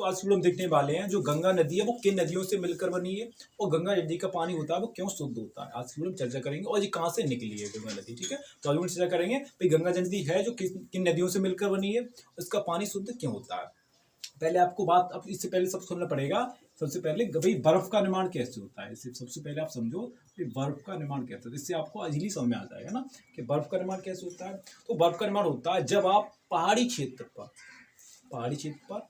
तो आज हम देखने वाले हैं जो गंगा नदी है वो किन नदियों से मिलकर बनी है और गंगा नदी का पानी होता है वो क्यों शुद्ध होता है। आज हम चर्चा करेंगे और ये कहाँ से निकली है गंगा नदी। ठीक है, तो आज हम चर्चा करेंगे भाई गंगा नदी है जो किन नदियों से मिलकर बनी है, उसका पानी शुद्ध क्यों होता है। पहले आपको बात, अब इससे पहले सब सुनना पड़ेगा। सबसे पहले भाई बर्फ का निर्माण कैसे होता है, इससे सबसे पहले आप समझो कि बर्फ का निर्माण कैसे होता है। इससे आपको इजीली समझ में आ जाएगा ना कि बर्फ का निर्माण कैसे होता है। तो बर्फ का निर्माण होता है जब आप पहाड़ी क्षेत्र पर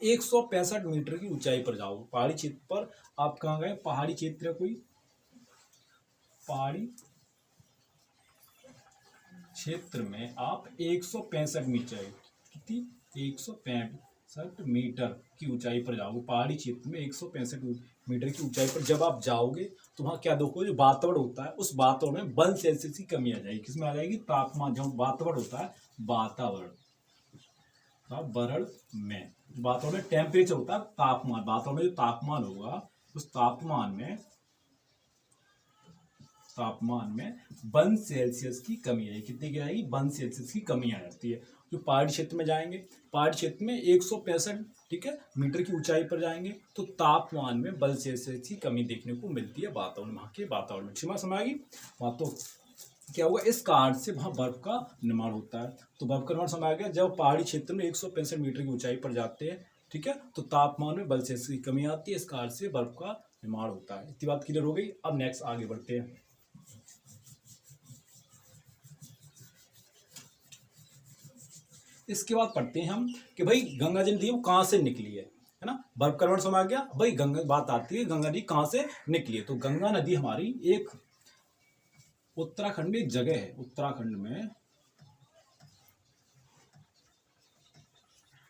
165 मीटर की ऊंचाई पर जाओ। पहाड़ी क्षेत्र पर आप कहाँ गए, पहाड़ी क्षेत्र, कोई पहाड़ी क्षेत्र में आप 165 मीटर, कितनी 165 मीटर की ऊंचाई पर जाओगे। पहाड़ी क्षेत्र में 165 मीटर की ऊंचाई पर जब आप जाओगे तो वहाँ क्या देखोगे, जो वातावरण होता है उस वातावरण में 1 सेल्सियस की कमी आ जाएगी। किसमें आ जाएगी, तापमान। जो वातावरण होता है, वातावरण में वातावरण में टेम्परेचर होता है, तापमान। वातावरण में जो तापमान होगा उस तापमान में 1 सेल्सियस की कमी आएगी। कितनी की आएगी, 1 सेल्सियस की कमी आ जाती है। जो पहाड़ी क्षेत्र में जाएंगे, पहाड़ी क्षेत्र में 165 ठीक है मीटर की ऊंचाई पर जाएंगे तो तापमान में 1 सेल्सियस की कमी देखने को मिलती है वातावरण, वहाँ के वातावरण में। क्षमा समाएगी वहाँ तो क्या हुआ, इस कारण से वहाँ बर्फ का निर्माण होता है। तो बर्फ का निर्माण समय आ गया जब पहाड़ी क्षेत्र में 165 मीटर की ऊंचाई पर जाते हैं, ठीक है, तो तापमान में 1 सेल्सियस की कमी आती है, इस कारण से बर्फ का निर्माण होता है। इतनी बात क्लियर हो गई। अब नेक्स्ट आगे बढ़ते हैं। इसके बाद पढ़ते हैं हम कि भाई गंगा जी नदी वो कहाँ से निकली है ना। बर्फ का निर्माण समय आ गया, भाई गंगा बात आती है गंगा नदी कहाँ से निकली है। तो गंगा नदी हमारी एक उत्तराखंड में एक जगह है,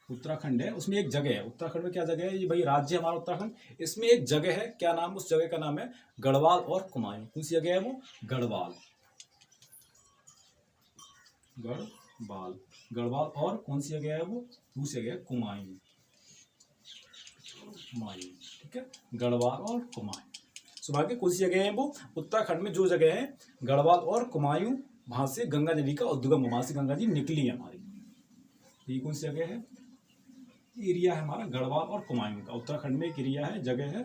उत्तराखंड है, उसमें एक जगह है। उत्तराखंड में क्या जगह है, ये भाई राज्य हमारा उत्तराखंड, इसमें एक जगह है। क्या नाम, उस जगह का नाम है गढ़वाल और कुमायूं। कौन सी जगह है वो, गढ़वाल और कौन सी जगह है वो, दूसरी जगह है कुमायूं। ठीक है, गढ़वाल और कुमायूं सुबह के कौन सी जगह है वो, उत्तराखंड में जो जगह है गढ़वाल और कुमायूं, वहां से गंगा नदी का उद्गम, वहां से गंगा जी निकली है हमारी। ये कौन सी जगह है, एरिया है हमारा गढ़वाल और कुमायूं का। उत्तराखंड में एक एरिया है, जगह है,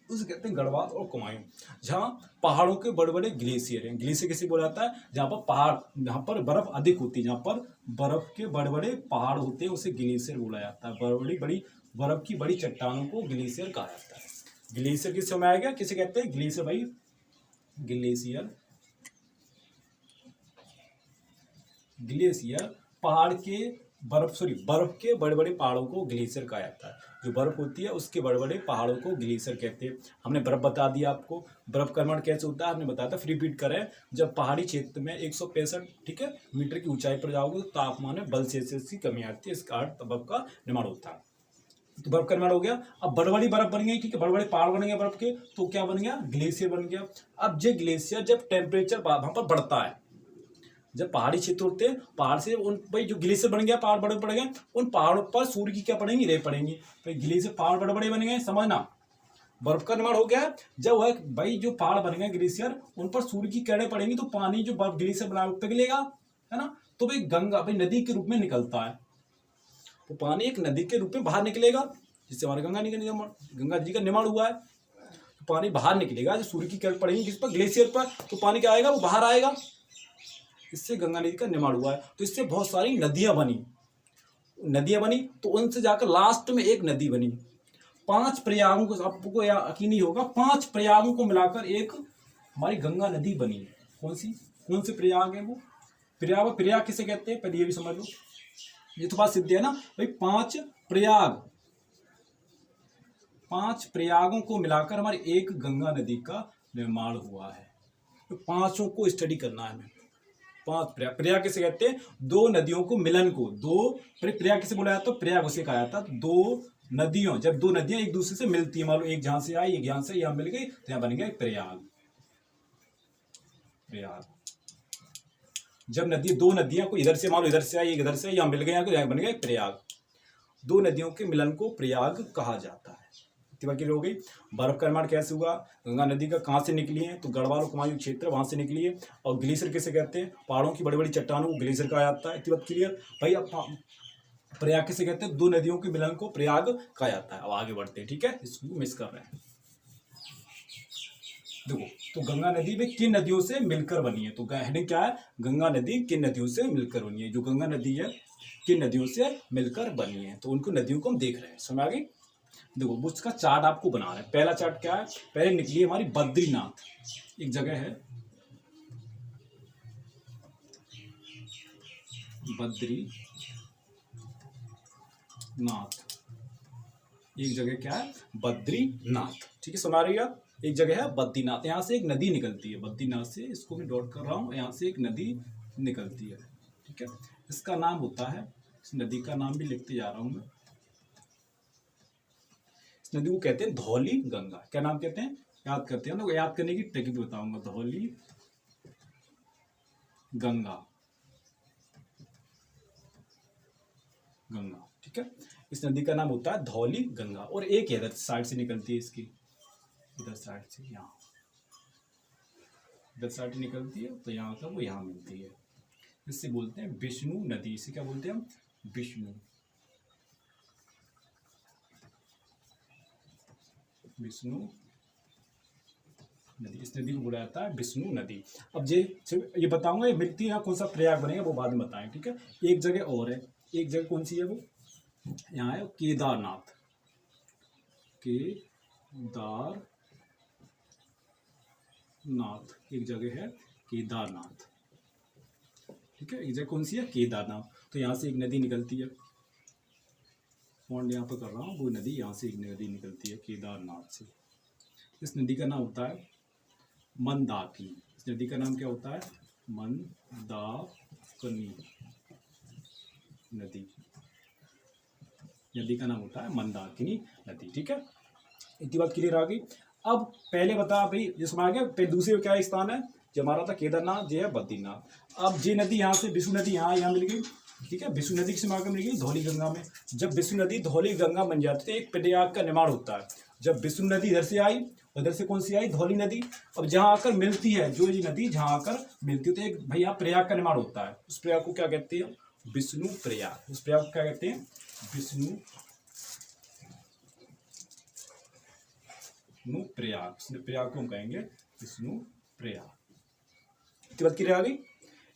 उसे कहते हैं गढ़वाल और कुमायूं, जहाँ पहाड़ों के बड़े बड़े ग्लेशियर हैं। ग्लेशियर किसे बोला जाता है, जहाँ पर पहाड़, जहाँ पर बर्फ अधिक होती है, जहाँ पर बर्फ के बड़े बड़े पहाड़ होते हैं उसे ग्लेशियर बोला जाता है। बड़ी बड़ी बर्फ की बड़ी चट्टानों को ग्लेशियर कहा जाता है। ग्लेशियर किस समय आएगा, किसे कहते हैं ग्लेशियर, भाई ग्लेशियर पहाड़ के बर्फ के बड़े बड़े पहाड़ों को ग्लेशियर कहा जाता है। जो बर्फ होती है उसके बड़े बड़े पहाड़ों को ग्लेशियर कहते हैं। हमने बर्फ बता दिया आपको, बर्फ का निर्माण कैसे होता है हमने बताया था, फिर रिपीट करें। जब पहाड़ी क्षेत्र में 165 ठीक है मीटर की ऊंचाई पर जाओगे तो तापमान में 1 सेल्सियस की कमी आती है, इस कारण बर्फ का निर्माण होता है। तो बर्फ का निर्माण हो गया। अब बड़ी बड़ी बर्फ बन गई, ठीक है, बड़े बड़े पहाड़ बन गए बर्फ के, तो क्या बन गया, ग्लेशियर बन गया। अब ये ग्लेशियर जब टेम्परेचर वहां पर बढ़ता है, जब पहाड़ी क्षेत्र होते हैं, पहाड़ से उन भाई जो ग्लेशियर बन गया, पहाड़ बड़े पड़ गए, उन पहाड़ों पर सूर्य की क्या पड़ेंगी, रे पड़ेंगी। भाई ग्लेशियर पहाड़ बड़े बड़े बन गए, समझना, बर्फ का निर्माण हो गया है। जब वह भाई जो पहाड़ बन गए ग्लेशियर, उन पर सूर्य की किरणें पड़ेंगी तो पानी जो बर्फ ग्लेशियर बना पिघलेगा, है ना। तो भाई गंगा भाई नदी के रूप में निकलता है, तो पानी एक नदी के रूप में बाहर निकलेगा, जिससे हमारे गंगा जी का निर्माण हुआ है। तो पानी बाहर निकलेगा, जो सूर्य की किरण पड़ेगी किस पर, ग्लेशियर पर, तो पानी क्या आएगा, वो बाहर आएगा, इससे गंगा नदी का निर्माण हुआ है। तो इससे बहुत सारी नदियां बनी, तो उनसे जाकर लास्ट में एक नदी बनी। 5 प्रयागों को, आपको यकीन नहीं होगा, 5 प्रयागों को मिलाकर एक हमारी गंगा नदी बनी। कौन से प्रयाग है वो, प्रयाग किसे कहते हैं, पहले ये भी समझ लो, ये तो बात सिद्ध है ना भाई। 5 प्रयागों को मिलाकर हमारी एक गंगा नदी का निर्माण हुआ है। तो 5 को स्टडी करना है हमें। 5 प्रयाग किसे कहते हैं, 2 नदियों को मिलन को, प्रयाग किसे बोला जाता है, प्रयाग उसे कहा जाता है। 2 नदियों, जब 2 नदियां एक दूसरे से मिलती है, मान लो एक जहां से आई, एक यहां से, यहां मिल गई, तो यहां बन गया प्रयाग। जब 2 नदियां को इधर से, मान लो इधर से आई, इधर से, यहां मिल गए, यहां बन गया प्रयाग। 2 नदियों के मिलन को प्रयाग कहा जाता है। क्लियर हो गई। बर्फ का निर्माण कैसे हुआ, गंगा नदी का कहाँ से निकली है, तो गढ़वाल और कुमायूं क्षेत्र वहां से निकली है। और ग्लेशियर किसे कहते हैं, पहाड़ों की बड़ी बड़ी चट्टानों को ग्लेशियर कहा जाता है। इतनी बात क्लियर भाई। अब प्रयाग किसे कहते हैं? दो नदियों के मिलन को प्रयाग कहा जाता है। अब आगे बढ़ते हैं, ठीक है, इसको मिस कर रहे हैं। देखो, तो गंगा नदी में किन नदियों से मिलकर बनी है? तो हेडिंग क्या है? गंगा नदी किन नदियों से मिलकर बनी है। जो गंगा नदी है किन नदियों से मिलकर बनी है, तो उनको नदियों को हम देख रहे हैं। समझ आ गई? देखो, उसका चार्ट आपको बना रहे हैं। पहला चार्ट क्या है? पहले निकली हमारी बद्रीनाथ, एक जगह है बद्रीनाथ, एक जगह क्या है? बद्रीनाथ, ठीक है, समझ रही है? एक जगह है बद्रीनाथ, यहाँ से एक नदी निकलती है, बद्रीनाथ से, इसको मैं डॉट कर रहा हूँ, यहाँ से एक नदी निकलती है, ठीक है। इसका नाम होता है, इस नदी का नाम भी लिखते जा रहा हूँ मैं, इस नदी को कहते हैं धौली गंगा। क्या नाम कहते हैं? याद करते हैं ना, याद करने की टेक्निक भी बताऊंगा। धौली गंगा, गंगा, ठीक है। इस नदी का नाम होता है धौली गंगा। और एक इधर साइड से निकलती है, इसकी इधर साइड से, यहाँ इधर साइड निकलती है, तो यहाँ का वो यहाँ मिलती है। इससे बोलते हैं विष्णु नदी। इसे क्या बोलते हैं हम? विष्णु, विष्णु नदी। इस नदी को बोला जाता है विष्णु नदी। अब ये बताऊंगा ये मिलती है, यहाँ कौन सा प्रयाग बनेगा वो बाद में बताएं, ठीक है। एक जगह और है, एक जगह कौन सी है वो? यहाँ है केदारनाथ, केदारनाथ, एक जगह है केदारनाथ, ठीक है। एक जगह कौन सी है? केदारनाथ। तो यहाँ से एक नदी निकलती है, पॉइंट यहाँ पर कर रहा हूँ, वो नदी, यहाँ से एक नदी निकलती है केदारनाथ से। इस नदी का नाम होता है मंदाकिनी। इस नदी का नाम क्या होता है? मंदाकिनी नदी, नदी का नाम होता है मंदाकिनी नदी, ठीक है। इतनी बात क्लियर आ गई। अब पहले बता भाई, जिसमें आ गया दूसरे क्या स्थान है जो हमारा था? केदारनाथ, ये है बद्रीनाथ। अब ये नदी यहाँ से, विष्णु नदी यहाँ मिल गई, ठीक है। विष्णु नदी किस मार्ग में मिल गई? धौली गंगा में। जब विष्णु नदी धौली गंगा बन जाती है, एक प्रयाग का निर्माण होता है। जब विष्णु नदी इधर से आई, उधर से कौन सी आई? धौली नदी। अब जहाँ आकर मिलती है, जो ये नदी जहाँ आकर मिलती है, तो एक भैया प्रयाग का निर्माण होता है। उस प्रयाग को क्या कहते हैं? विष्णु प्रयाग। उस प्रयाग को क्या कहते हैं? विष्णु प्रयाग। प्रयाग को हम कहेंगे विष्णु प्रयाग। इतनी बात क्लियर आ गई?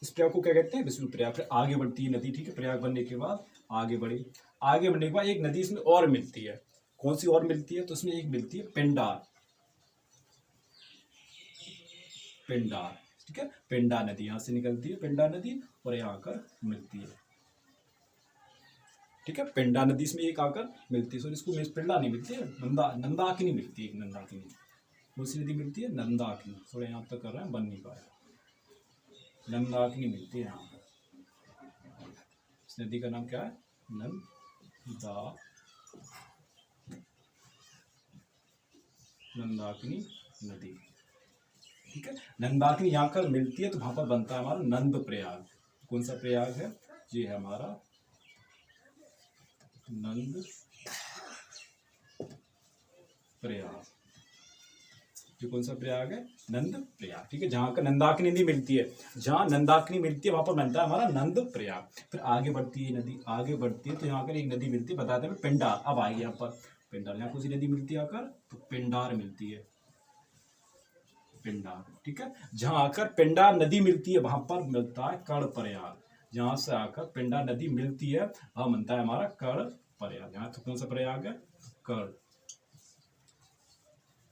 इस प्रयाग को क्या कहते हैं? विष्णु प्रयाग। फिर आगे बढ़ती है नदी, ठीक है। प्रयाग बनने के बाद आगे बढ़ी, आगे बढ़ने के बाद एक नदी इसमें और मिलती है। कौन सी और मिलती है? तो इसमें एक मिलती है पिंडार, पिंडार, ठीक है। पिंडा नदी यहाँ से निकलती है, पिंडा नदी, और यहाँ आकर मिलती है, ठीक है। पिंडा नदी इसमें एक आकर मिलती है। इसको पिंडा नहीं मिलती है, नंदाकिनी मिलती है। नंदाकिनी दूसरी नदी मिलती है, नंदाकिनी। थोड़ा यहाँ तक कर रहे हैं, बन नहीं पाया। नंदाकिनी मिलती है यहाँ पर। इस नदी का नाम क्या है? नंदाकिनी नदी, ठीक है। नंदाकिनी यहाँ कर मिलती है, तो वहां पर बनता है हमारा नंद प्रयाग। कौन सा प्रयाग है? ये है हमारा नंद प्रयाग। जो कौन सा प्रयाग है? नंद प्रयाग, ठीक है। जहाँ का नंदाकिनी नदी मिलती है, जहाँ नंदाकिनी मिलती है वहां पर बनता है हमारा नंद प्रयाग। फिर आगे बढ़ती है नदी, आगे बढ़ती है, तो यहाँ पर एक नदी मिलती है, बताते हैं पिंडार। अब आएगी यहाँ पर पिंडार। यहाँ कौन सी नदी मिलती है आकर? तो पिंडार मिलती है, पिंडार, ठीक है। जहाँ आकर पिंडार नदी मिलती है वहां पर मिलता है कर्ण प्रयाग। जहां से आकर पिंडार नदी मिलती है वहां बनता है हमारा कर्ण प्रयाग। यहाँ तो कौन सा प्रयाग है? कर्ण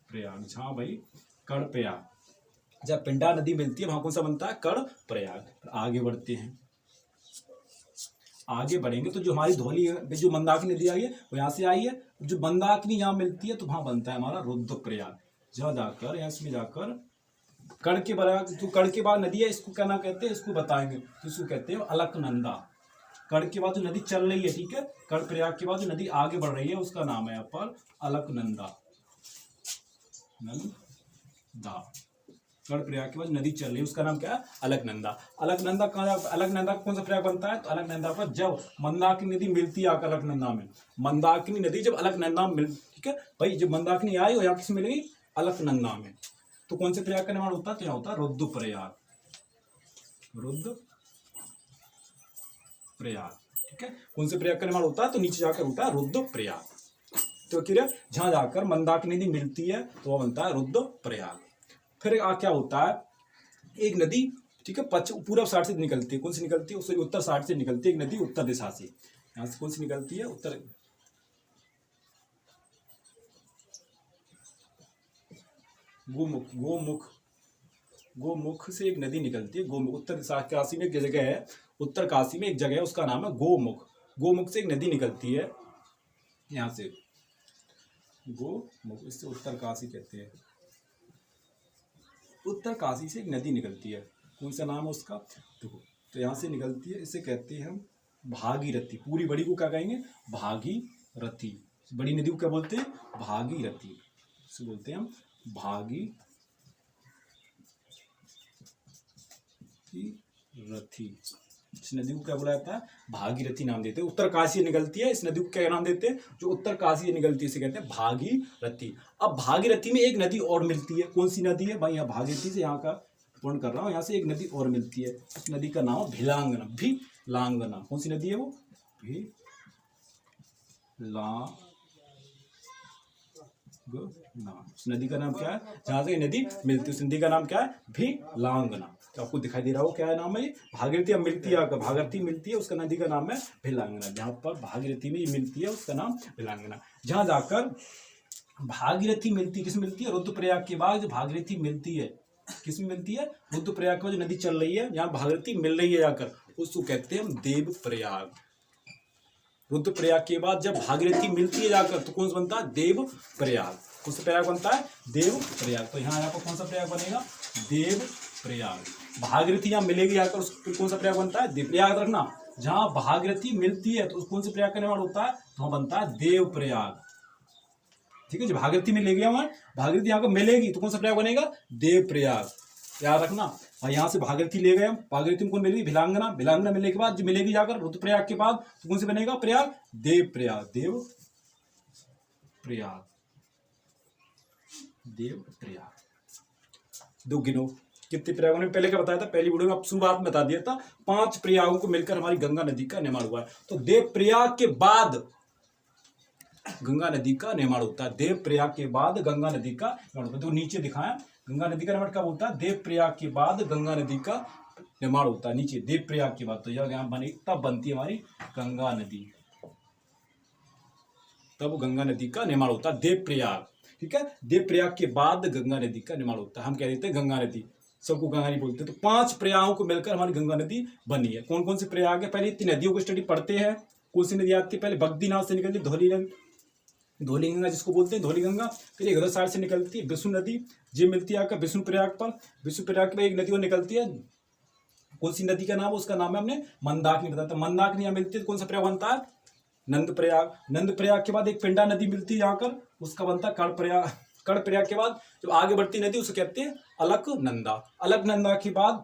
प्रयाग। जहाँ भाई कर्ण प्रयाग, जब पिंडार नदी मिलती है वहां कौन सा बनता है? कर्ण प्रयाग। आगे बढ़ते हैं, आगे बढ़ेंगे तो जो हमारी धौली, जो मंदाकिनी नदी आई है वो यहाँ से आई है। जो मंदाकिनी यहाँ मिलती है तो वहां बनता है हमारा रुद्रप्रयाग। जहाँ जाकर, यहाँ इसमें जाकर कर्ण के बराबर, जो कर्ण के बाद नदी है, इसको क्या नाम कहते हैं? इसको बताएंगे, तो इसको कहते हैं अलकनंदा। कर्ण के बाद जो नदी चल रही है, ठीक है, कर्ण प्रयाग के बाद जो नदी आगे बढ़ रही है उसका नाम है यहाँ पर अलकनंदा, नंदा। कर्ण प्रयाग के बाद नदी चल रही है उसका नाम क्या है? अलकनंदा। अलकनंदा कहाँ? अलकनंदा कौन सा प्रयाग बनता है? तो अलकनंदा पर जब मंदाकिनी नदी मिलती है आकर अलकनंदा में, मंदाकिनी नदी जब अलकनंदा में मिल, ठीक है भाई, जब मंदाकिनी आई और यहाँ किस मिलेगी? अलकनंदा में, तो कौन से प्रयाग का निर्माण होता है? तो यहाँ होता है रुद्रप्रयाग, रुद्रप्रयाग, ठीक है, कौन से प्रयाग का निर्माण होता है, तो नीचे जाकर होता है रुद्रप्रयाग। तो क्लियर, जहां जाकर मंदाकिनी नदी मिलती है तो वह बनता है रुद्रप्रयाग। फिर क्या होता है, एक नदी, ठीक है, पूर्व साइड से निकलती है, कौन सी निकलती है, उससे उत्तर साइड से निकलती है एक नदी, उत्तर दिशा से। यहाँ से कौन सी निकलती है, उत्तर, गोमुख, गोमुख, गोमुख से एक नदी निकलती है, गोमुख, उत्तर दिशा, काशी में एक जगह है, उत्तर काशी में एक जगह है, उसका नाम है गोमुख। गोमुख से एक नदी निकलती है, यहाँ से गोमुख, इससे उत्तर काशी कहते हैं। उत्तर काशी से एक नदी निकलती है, कौन सा नाम है उसका, देखो, तो यहाँ से निकलती है, इसे कहते हैं हम भागीरथी। पूरी बड़ी को क्या कहेंगे, भागीरथी। बड़ी नदी को क्या बोलते हैं, भागीरथी, इसे बोलते हैं हम भागीरथी। इस नदी को क्या बोला जाता है, भागीरथी नाम देते हैं। उत्तर काशी से निकलती है, इस नदी को क्या नाम देते हैं, जो उत्तर काशी से निकलती है इसे कहते हैं भागीरथी। अब भागीरथी में एक नदी और मिलती है, कौन सी नदी है भाई, यहाँ भागीरथी से यहाँ का पूर्ण कर रहा हूँ, यहाँ से एक नदी और मिलती है, उस नदी का नाम भिलांगना। भिलांगना, कौन सी नदी है वो, भिलांगना। उस नदी का नाम क्या है, जहां से नदी मिलती है उस नदी का नाम क्या है, भिलांगना। तो आपको दिखाई दे रहा हो क्या है नाम है, ये भागीरथी। अब मिलती है, भागीरथी मिलती है, उसका नदी का नाम है भिलांगना। जहां पर भागीरथी में ये मिलती है उसका नाम भिलांगना। जहां जाकर भागीरथी मिलती, किस मिलती है, रुद्रप्रयाग के बाद जो भागीरथी मिलती है, किस में मिलती है, रुद्रप्रयाग के बाद जो नदी चल रही है, जहाँ भागीरथी मिल रही है जाकर, उसको कहते हैं हम देवप्रयाग। रुद्रप्रयाग के बाद जब भागीरथी मिलती है जाकर तो कौन सा बनता है, देवप्रयाग। कौन सा प्रयाग बनता है, देवप्रयाग। तो यहाँ पर कौन सा प्रयाग बनेगा, देवप्रयाग। भागीरथी यहाँ मिलेगी जाकर उसको कौन सा प्रयाग बनता है, देवप्रयाग। रखना, जहाँ भागीरथी मिलती है तो कौन से प्रयाग का निर्माण होता है, तो वहाँ बनता है देवप्रयाग। ठीक है, जो भागीरथी में ले गया वहां, भागीरथी यहाँ को मिलेगी तो कौन सा प्रयाग बनेगा, देवप्रयाग। याद रखना। और यहाँ से भागीरथी ले गए, भागीरथी में कौन मिलेगी, भिलांगना। भिलांगना मिलने के बाद जो मिलेगी जाकर रुद्रप्रयाग के बाद तो कौन से बनेगा प्रयाग, देवप्रयाग। देवप्रयाग, देवप्रयाग। दो गिनो कितने प्रयागों ने पहले क्या बताया था, पहली वीडियो में आप शुरुआत में बता दिया था, 5 प्रयागों को मिलकर हमारी गंगा नदी का निर्माण हुआ है। तो देवप्रयाग के बाद गंगा नदी का निर्माण होता है, देवप्रयाग के बाद गंगा नदी का निर्माण होता है। तो नीचे दिखाया गंगा नदी का निर्माण कब होता है, देवप्रयाग के बाद गंगा नदी का निर्माण होता है, नीचे देवप्रयाग के बाद। तो यह यहाँ बनी, तब बनती है हमारी गंगा नदी, तब गंगा नदी का निर्माण होता है देवप्रयाग। ठीक है, देवप्रयाग के बाद गंगा नदी का निर्माण होता है, हम कह देते हैं गंगा नदी, सबको गंगा नदी बोलते हैं। तो 5 प्रयागों को मिलकर हमारी गंगा नदी बनी है। कौन कौन से प्रयाग है, पहले इतनी नदियों को स्टडी पढ़ते हैं। कौन सी नदी आती है, पहले बगदीनाथ से निकलती है धौली गंगा जिसको बोलते हैं, धौली गंगा। फिर एक साइड से निकलती है विष्णु नदी, ये मिलती है आपका विष्णु प्रयाग पर। विष्णु प्रयाग पर एक नदी और निकलती है, कौन सी नदी का नाम है, उसका नाम है हमने मंदाकिनी बताया था। मंदाकिनी यहाँ मिलती है, कौन सा प्रयाग बनता है, नंद प्रयाग। नंद प्रयाग के बाद एक पिंडा नदी मिलती है यहाँ कर, उसका बनता है कर्ण प्रयाग। कर्ण प्रयाग के बाद जब आगे बढ़ती नदी उसे कहते हैं अलकनंदा। अलकनंदा के बाद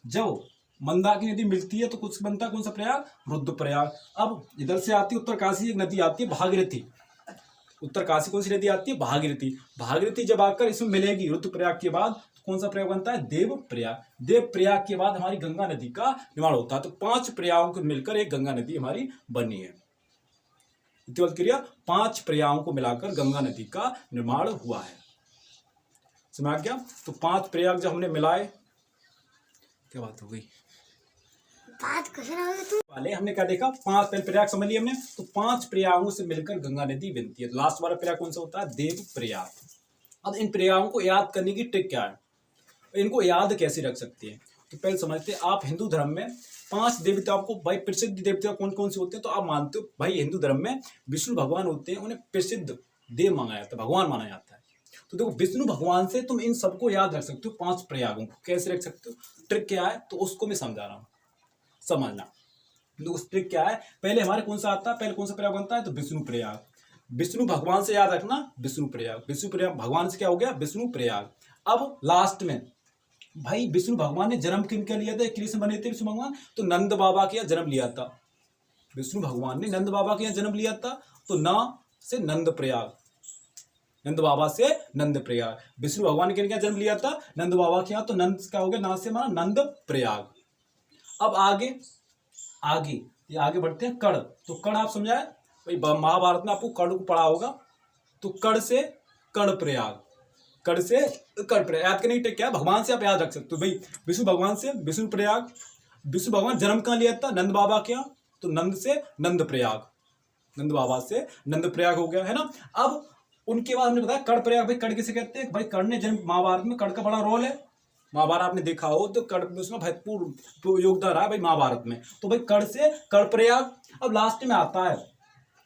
जब मंदाकिनी नदी मिलती है तो कुछ बनता है कौन सा प्रयाग, रुद्रप्रयाग। अब इधर से आती है उत्तर काशी, एक नदी आती है भागीरथी। उत्तर काशी कौन सी नदी आती है, भागीरथी। भागीरथी जब आकर इसमें मिलेगी रुद्रप्रयाग के बाद तो कौन सा प्रयाग बनता है, देवप्रयाग। देवप्रयाग के बाद हमारी गंगा नदी का निर्माण होता है। तो 5 प्रयागों को मिलकर एक गंगा नदी हमारी बनी है। क्रिया 5 प्रयागों को मिलाकर गंगा नदी का निर्माण हुआ है, समझ आ गया। तो 5 प्रयाग जब हमने मिलाए, क्या बात हो गई, वाले हमने क्या देखा, 5 पहले प्रयाग समझ लिए हमने। तो 5 प्रयागों से मिलकर गंगा नदी बनती है। लास्ट वाला प्रयाग कौन सा होता है, देवप्रयाग। अब इन प्रयागों को याद करने की ट्रिक क्या है, इनको याद कैसे रख सकते हैं, तो पहले समझते हैं। आप हिंदू धर्म में 5 देवताओं को, भाई प्रसिद्ध देवता कौन कौन से होते हैं, तो आप मानते हो भाई हिंदू धर्म में विष्णु भगवान होते हैं, उन्हें प्रसिद्ध देव माना जाता है, भगवान माना जाता है। तो देखो विष्णु भगवान से तुम इन सबको याद रख सकते हो, 5 प्रयागों को कैसे रख सकते हो, ट्रिक क्या है, तो उसको मैं समझा रहा हूँ, समझना। तो उस ट्रिक क्या है, पहले हमारे कौन सा आता है, पहले कौन सा प्रयाग बनता है, तो विष्णु प्रयाग। विष्णु भगवान से याद रखना, विष्णु प्रयाग। विष्णु प्रयाग भगवान से क्या हो गया, विष्णु प्रयाग। अब लास्ट में भाई विष्णु भगवान ने जन्म किनका लिया था, कृष्ण बने थे विष्णु भगवान, तो नंद बाबा के यहाँ जन्म लिया था। विष्णु भगवान ने नंद बाबा के यहाँ जन्म लिया था, तो ना से नंद प्रयाग, नंद बाबा से नंद प्रयाग। विष्णु भगवान ने किनके यहाँ जन्म लिया था, नंद बाबा के यहाँ, तो नंद क्या हो गया, ना से माना नंद प्रयाग। अब आगे आगे ये आगे बढ़ते हैं कड़। तो कड़ आप समझाए भाई, महाभारत में आपको कड़ को पढ़ा होगा। तो कड़ से कड़ प्रयाग, कड़ से कड़ प्रयाग याद करने की क्या, भगवान से आप याद रख सकते हो भाई। विष्णु भगवान से विष्णु प्रयाग, विष्णु भगवान जन्म कहाँ लिया था, नंद बाबा के यहाँ, तो नंद से नंद प्रयाग, नंद बाबा से नंद प्रयाग हो गया है ना। अब उनके बाद हमने बताया कड़ प्रयाग, भाई कड़ किसे कहते हैं भाई, कड़ ने जन्म, महाभारत में कड़ का बड़ा रोल है। महाभारत आपने देखा हो तो कड़ उसमें भरपूर योगदान रहा है भाई महाभारत में। तो भाई कड़ से कड़ प्रयाग। अब लास्ट में आता है,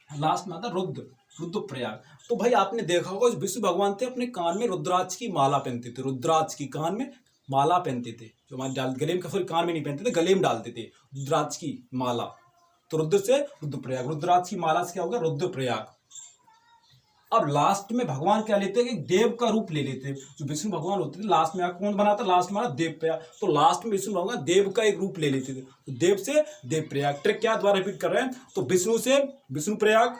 लास्ट में आता है रुद्र, रुद्र प्रयाग। तो भाई आपने देखा होगा विष्णु भगवान थे अपने कान में रुद्राक्ष की माला पहनते थे, रुद्राक्ष की कान में माला पहनते थे, जो हमारे गले में, फिर कान में नहीं पहनते थे, गले में डालते थे रुद्राक्ष की माला। तो रुद्र से रुद्र प्रयाग, रुद्राक्ष की माला से क्या होगा, रुद्र प्रयाग। अब लास्ट में भगवान क्या लेते हैं कि देव का रूप ले लेते हैं। जो विष्णु भगवान होते थे लास्ट में कौन बनाता, लास्ट में देव प्रयाग। तो लास्ट में विष्णु भगवान देव का एक रूप ले लेते थे, तो देव से देव प्रयाग। ट्रिक क्या द्वारा रिपीट कर रहे हैं, तो विष्णु से विष्णु प्रयाग,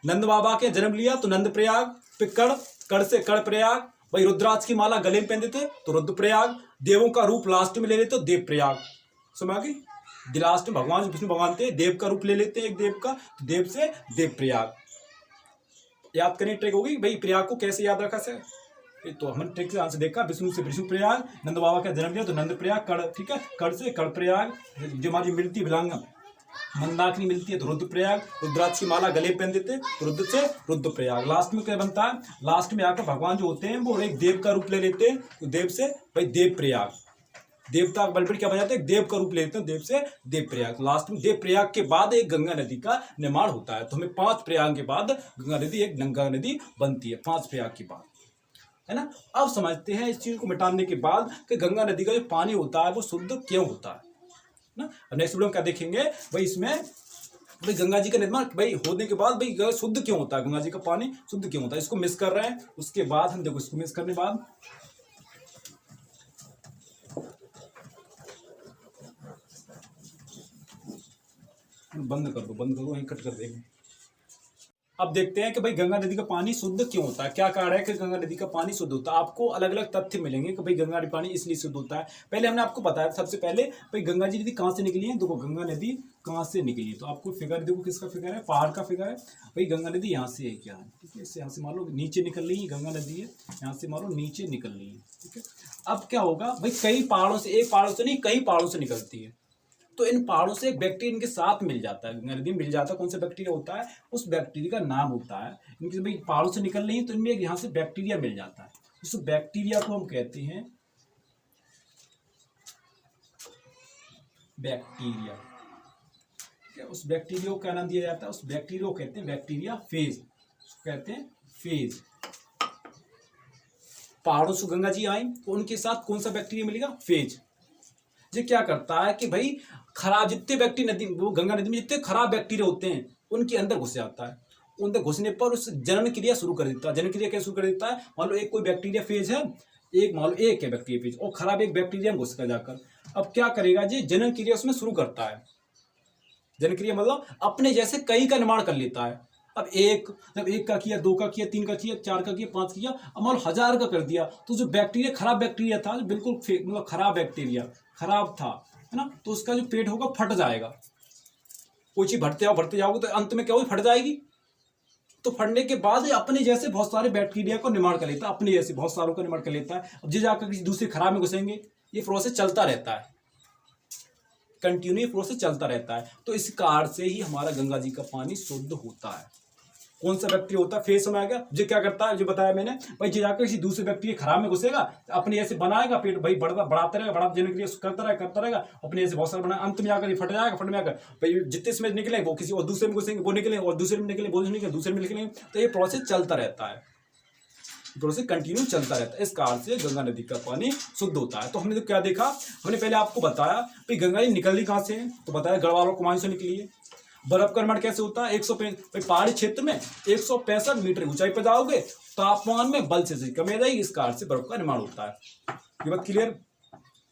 नंद बाबा के जन्म लिया तो नंद प्रयाग, फिर कड़, कड़ से कड़ प्रयाग, भाई रुद्राक्ष की माला गले में पहनते थे तो रुद्र प्रयाग, देवों का रूप लास्ट में ले लेते तो देव प्रयाग। समझ आ गई, लास्ट में भगवान विष्णु भगवान थे देव का रूप ले लेते हैं, एक देव का, तो देव से देव प्रयाग। याद करने ट्रिक होगी भाई, प्रयाग को कैसे याद रखा सर। तो हमने ट्रिक से आंसर देखा, विष्णु से विष्णु प्रयाग, नंद बाबा का जन्म लिया तो नंद प्रयाग, कड़, ठीक है, कड़ से कड़ प्रयाग। जो हमारी मिलती विलांगम मंदाकिनी मिलती है तो रुद्र प्रयाग, रुद्राक्ष की माला गले पहन देते तो रुद्र से रुद्र प्रयाग। लास्ट में क्या बनता है, लास्ट में आकर भगवान जो होते हैं वो एक देव का रूप ले लेते हैं, तो देव से भाई देव प्रयाग, देवता बल पर क्या बन जाता है, देव का रूप लेते हैं, देव से देव प्रयाग। लास्ट में देव प्रयाग के बाद एक गंगा नदी का निर्माण होता है। तो हमें 5 प्रयाग के बाद गंगा नदी, एक गंगा नदी बनती है 5 प्रयाग के बाद, है ना। अब समझते हैं इस चीज को मिटाने के बाद कि गंगा नदी का जो पानी होता है वो शुद्ध क्यों होता है ना। अब नेक्स्ट वीडियो में क्या देखेंगे भाई, इसमें भाई गंगा जी का निर्माण भाई होने के बाद भाई शुद्ध क्यों होता है, गंगा जी का पानी शुद्ध क्यों होता है, इसको मिस कर रहे हैं। उसके बाद हम देखो, इसको मिस करने बाद बंद कर दो, वहीं कट कर देंगे। अब देखते हैं कि भाई गंगा नदी का पानी शुद्ध क्यों होता है, क्या कारण है कि गंगा नदी का पानी शुद्ध होता है। आपको अलग अलग तथ्य मिलेंगे कि भाई गंगा नदी पानी इसलिए शुद्ध होता है। पहले हमने आपको बताया, सबसे पहले भाई गंगा जी नदी कहाँ से निकली है, देखो गंगा नदी कहाँ से निकली है, तो आपको फिगर देखो, किसका फिगर है, पहाड़ का फिगर है। भाई गंगा नदी यहाँ से है, क्या है, ठीक है, इससे यहाँ से मान लो नीचे निकल रही है, गंगा नदी है यहाँ से मान लो नीचे निकल रही है, ठीक है। अब क्या होगा भाई, कई पहाड़ों से, एक पहाड़ों से नहीं कई पहाड़ों से निकलती है, तो इन पहाड़ों से एक बैक्टीरिया इनके साथ मिल जाता है, गंगा नदी में मिल जाता है। कौन सा बैक्टीरिया होता है, उस बैक्टीरिया का नाम होता है, इनके भाई पहाड़ों से निकल रही है तो इनमें यहाँ से बैक्टीरिया मिल जाता है। उस बैक्टीरिया को हम कहते हैं बैक्टीरिया, ठीक है। उस बैक्टीरिया को क्या नाम दिया जाता है, उस बैक्टीरिया को कहते हैं बैक्टीरिया फेज, कहते हैं फेज। पहाड़ों से गंगा जी आई तो उनके साथ कौन सा बैक्टीरिया मिलेगा, फेज। ये क्या करता है कि भाई खराब जितने बैक्टीरिया नदी, वो गंगा नदी में जितने खराब बैक्टीरिया होते हैं उनके अंदर घुस जाता है। अंदर घुसने पर उस जनन क्रिया शुरू कर देता है। जनन क्रिया क्या शुरू कर देता है, मान लो एक कोई बैक्टीरिया फेज है, एक मान लो एक है बैक्टीरिया फेज और खराब एक बैक्टीरिया घुस कर जाकर, अब क्या करेगा जी, जनन क्रिया उसमें शुरू करता है। जनन क्रिया मतलब अपने जैसे कई का निर्माण कर लेता है। अब जब एक का किया, 2 का किया, 3 का किया, 4 का किया, 5 किया, अब मान लो 1000 का कर दिया, तो जो बैक्टीरिया खराब बैक्टीरिया था, बिल्कुल मतलब खराब बैक्टीरिया खराब था, है ना, तो उसका जो पेट होगा फट जाएगा। कोई चीज भरते जाओगे तो अंत में क्या होगी, फट जाएगी। तो फटने के बाद अपने जैसे बहुत सारे बैक्टीरिया को निर्माण कर लेता है, अपने जैसे बहुत सारों का निर्माण कर लेता है। अब जो जाकर किसी दूसरे खराब में घुसेंगे, ये प्रोसेस चलता रहता है, कंटिन्यू प्रोसेस चलता रहता है। तो इस कारण से ही हमारा गंगा जी का पानी शुद्ध होता है। कौन सा बैक्टीरिया होता है, फेस में आ गया, जो क्या करता है, जो बताया मैंने भाई, जो जाकर किसी दूसरे बैक्टीरिया खराब में घुसेगा, अपने ऐसे बनाएगा पेट, भाई बढ़ाता रहेगा, बड़ा जनन क्रिया करता रहेगा, अपने ऐसे बहुत सारे बना, अंत में जाकर फट जाएगा, फट में आकर भाई जितने इसमें निकले वो किसी और दूसरे में घुसेंगे, वो निकले और दूसरे में निकले, वो निकले दूसरे में निकलेंगे। तो ये प्रोसेस चलता रहता है, प्रोसेस कंटिन्यू चलता रहता है। इस कारण से गंगा नदी का पानी शुद्ध होता है। तो हमने तो क्या देखा, हमने पहले आपको बताया भाई गंगा जी निकल रही कहाँ से है, तो बताया गढ़वाल और कुमाऊं से निकली है। बर्फ का निर्माण कैसे होता है, 165 पहाड़ी क्षेत्र में 165 मीटर ऊंचाई पर जाओगे, तापमान में बल से कम आ जाएगी, इस कारण से बर्फ का निर्माण होता है। ये बात क्लियर।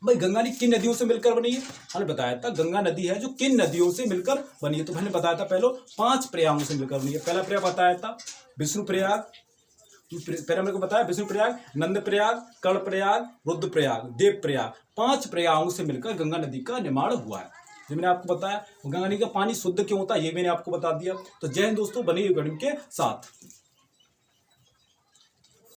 भाई गंगा नदी किन नदियों से मिलकर बनी है, हमने बताया था गंगा नदी है जो किन नदियों से मिलकर बनी है, तो मैंने बताया था पहले 5 प्रयागों से मिलकर बनी है। पहला प्रयाग बताया था विष्णु प्रयाग, पहले मेरे को बताया विष्णु प्रयाग, नंद प्रयाग, कड़ प्रयाग, रुद्र प्रयाग, देव प्रयाग, 5 प्रयागों से मिलकर गंगा नदी का निर्माण हुआ है। जो मैंने आपको बताया, गंगा नदी का पानी शुद्ध क्यों होता है ये मैंने आपको बता दिया। तो जय हिंद दोस्तों, बने रहिए के साथ।